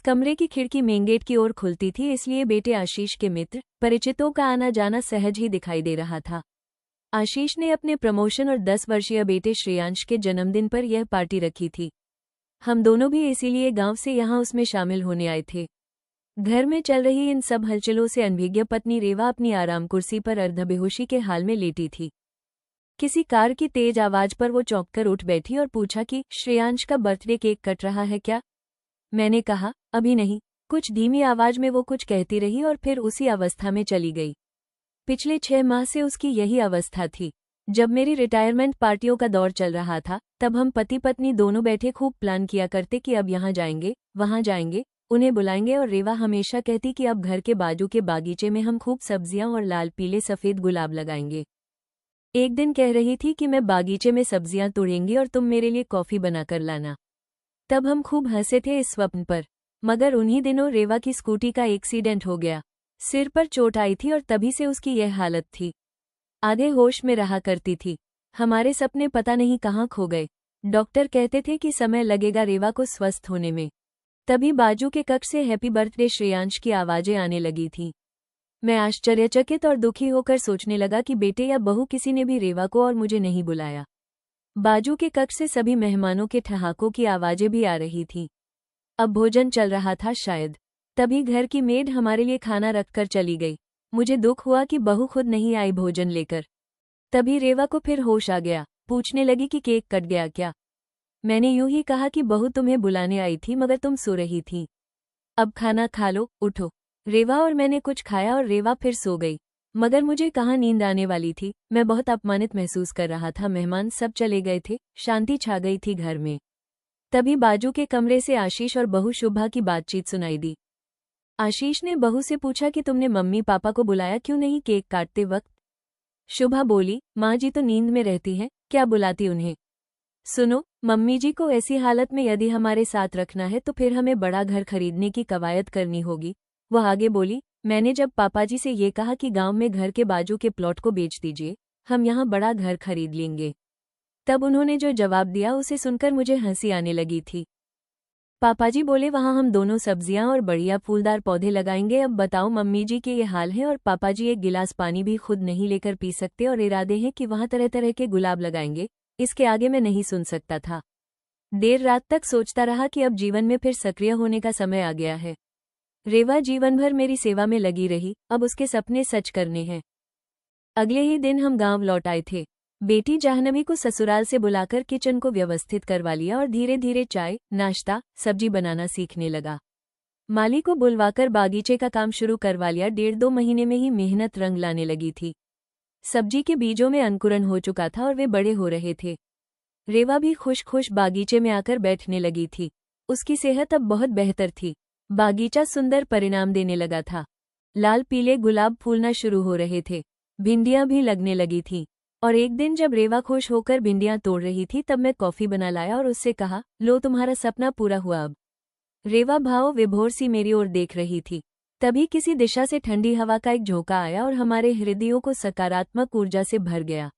कमरे की खिड़की मेन गेट की ओर खुलती थी, इसलिए बेटे आशीष के मित्र परिचितों का आना जाना सहज ही दिखाई दे रहा था। आशीष ने अपने प्रमोशन और 10 वर्षीय बेटे श्रेयांश के जन्मदिन पर यह पार्टी रखी थी। हम दोनों भी इसीलिए गांव से यहाँ उसमें शामिल होने आए थे। घर में चल रही इन सब हलचलों से अनभिज्ञ पत्नी रेवा अपनी आराम कुर्सी पर अर्धबेहोशी के हाल में लेटी थी। किसी कार की तेज आवाज पर वो चौंककर उठ बैठी और पूछा कि श्रेयांश का बर्थडे केक कट रहा है क्या? मैंने कहा, अभी नहीं। कुछ धीमी आवाज में वो कुछ कहती रही और फिर उसी अवस्था में चली गई। पिछले 6 माह से उसकी यही अवस्था थी। जब मेरी रिटायरमेंट पार्टियों का दौर चल रहा था, तब हम पति पत्नी दोनों बैठे खूब प्लान किया करते कि अब यहाँ जाएंगे, वहाँ जाएंगे, उन्हें बुलाएंगे, और रेवा हमेशा कहती कि अब घर के बाजू के बागीचे में हम खूब सब्जियां और लाल पीले सफेद गुलाब लगाएंगे। एक दिन कह रही थी कि मैं बागीचे में सब्जियां तोड़ूंगी और तुम मेरे लिए कॉफी बनाकर लाना। तब हम खूब हंसे थे इस स्वप्न पर। मगर उन्हीं दिनों रेवा की स्कूटी का एक्सीडेंट हो गया। सिर पर चोट आई थी और तभी से उसकी यह हालत थी। आधे होश में रहा करती थी। हमारे सपने पता नहीं कहाँ खो गए। डॉक्टर कहते थे कि समय लगेगा रेवा को स्वस्थ होने में। तभी बाजू के कक्ष से हैप्पी बर्थडे श्रेयांश की आवाजें आने लगी थीं। मैं आश्चर्यचकित और दुखी होकर सोचने लगा कि बेटे या बहू किसी ने भी रेवा को और मुझे नहीं बुलाया। बाजू के कक्ष से सभी मेहमानों के ठहाकों की आवाजें भी आ रही थीं। अब भोजन चल रहा था शायद। तभी घर की मेड हमारे लिए खाना रखकर चली गई। मुझे दुख हुआ कि बहू खुद नहीं आई भोजन लेकर। तभी रेवा को फिर होश आ गया। पूछने लगी कि केक कट गया क्या? मैंने यूं ही कहा कि बहू तुम्हें बुलाने आई थी मगर तुम सो रही थी। अब खाना खा लो, उठो। रेवा और मैंने कुछ खाया और रेवा फिर सो गई। मगर मुझे कहाँ नींद आने वाली थी। मैं बहुत अपमानित महसूस कर रहा था। मेहमान सब चले गए थे, शांति छा गई थी घर में। तभी बाजू के कमरे से आशीष और बहू शुभा की बातचीत सुनाई दी। आशीष ने बहू से पूछा कि तुमने मम्मी पापा को बुलाया क्यों नहीं केक काटते वक्त? शुभा बोली, माँ जी तो नींद में रहती हैं, क्या बुलाती उन्हें? सुनो, मम्मी जी को ऐसी हालत में यदि हमारे साथ रखना है तो फिर हमें बड़ा घर खरीदने की कवायद करनी होगी। वह आगे बोली, मैंने जब पापा जी से ये कहा कि गांव में घर के बाजू के प्लॉट को बेच दीजिए, हम यहाँ बड़ा घर खरीद लेंगे, तब उन्होंने जो जवाब दिया उसे सुनकर मुझे हंसी आने लगी थी। पापाजी बोले, वहाँ हम दोनों सब्जियां और बढ़िया फूलदार पौधे लगाएंगे। अब बताओ, मम्मी जी के ये हाल है और पापाजी एक गिलास पानी भी खुद नहीं लेकर पी सकते और इरादे हैं कि वहाँ तरह तरह के गुलाब लगाएंगे। इसके आगे मैं नहीं सुन सकता था। देर रात तक सोचता रहा कि अब जीवन में फिर सक्रिय होने का समय आ गया है। रेवा जीवन भर मेरी सेवा में लगी रही, अब उसके सपने सच करने हैं। अगले ही दिन हम गांव लौट आए थे। बेटी जाह्नवी को ससुराल से बुलाकर किचन को व्यवस्थित करवा लिया और धीरे धीरे चाय, नाश्ता, सब्जी बनाना सीखने लगा। माली को बुलवाकर बागीचे का काम शुरू करवा लिया। 1.5-2 महीने में ही मेहनत रंग लाने लगी थी। सब्जी के बीजों में अंकुरन हो चुका था और वे बड़े हो रहे थे। रेवा भी खुश खुश बागीचे में आकर बैठने लगी थी। उसकी सेहत अब बहुत बेहतर थी। बागीचा सुंदर परिणाम देने लगा था। लाल पीले गुलाब फूलना शुरू हो रहे थे। भिंडियां भी लगने लगी थीं। और एक दिन जब रेवा खुश होकर भिंडियां तोड़ रही थी तब मैं कॉफी बना लाया और उससे कहा, लो तुम्हारा सपना पूरा हुआ अब। रेवा भाव विभोर सी मेरी ओर देख रही थी। तभी किसी दिशा से ठंडी हवा का एक झोंका आया और हमारे हृदयों को सकारात्मक ऊर्जा से भर गया।